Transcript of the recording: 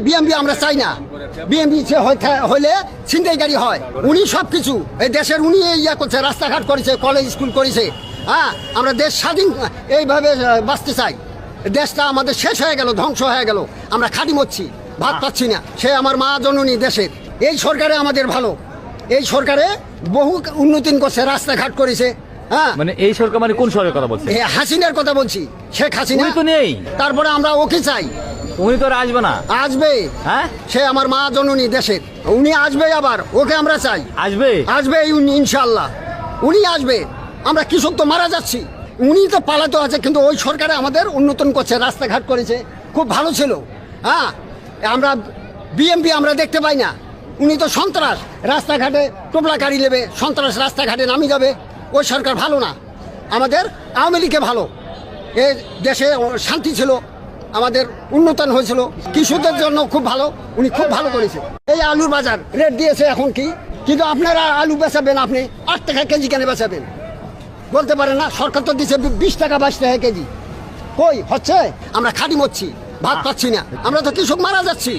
BMP আমরা চাই না। বিএমপি হলে ছিনতাইকারী হয়। উনি সবকিছু এই দেশের উনি ইয়া করছে, রাস্তাঘাট করেছে, কলেজ স্কুল করেছে। হ্যাঁ, আমরা দেশ স্বাধীন এইভাবে বাঁচতে চাই। দেশটা আমাদের শেষ হয়ে গেল, ধ্বংস হয়ে গেল, আমরা খাঁটি মরছি, ভাত পাচ্ছি না। সে আমার মা জননী দেশের। এই সরকারে আমাদের ভালো, এই সরকারে বহু উন্নতি করছে, রাস্তাঘাট করেছে। হ্যাঁ, মানে এই সরকার মানে কোন সরকারের কথা বলছে? হাসিনার কথা বলছি, শেখ হাসিনা উনি তো নেই। তারপরে আমরা ওকে চাই। উনি তো আর আসবে না। আসবে, হ্যাঁ, সে আমার মা জননী দেশের, উনি আসবে, আবার ওকে আমরা চাই। আসবে আসবে ইনশাল্লাহ, উনি আসবে। আমরা কৃষক তো মারা যাচ্ছি, উনি তো পালাতে আছে, কিন্তু ওই সরকারে আমাদের উন্নতন করছে, রাস্তাঘাট করেছে, খুব ভালো ছিল। হ্যাঁ, আমরা বিএমপি আমরা দেখতে পাই না। উনি তো সন্ত্রাস, রাস্তাঘাটে টোপলা গাড়ি নেবে, সন্ত্রাস রাস্তাঘাটে নামি যাবে। ওই সরকার ভালো না, আমাদের আওয়ামী লীগে ভালো। এ দেশে শান্তি ছিল, আমাদের উন্নতন হয়েছিল, কৃষকদের জন্য খুব ভালো, উনি খুব ভালো করেছে। এই আলুর বাজার রেট দিয়েছে এখন কি, কিন্তু আপনারা আলু বেচাবেন, আপনি 8 টাকা কেজি কেন বেচাবেন বলতে পারেন না? সরকার তো দিচ্ছে 20 টাকা 22 টাকা কেজি। কই হচ্ছে? আমরা খাঁটি মরছি, ভাত পাচ্ছি না, আমরা তো কৃষক মারা যাচ্ছি।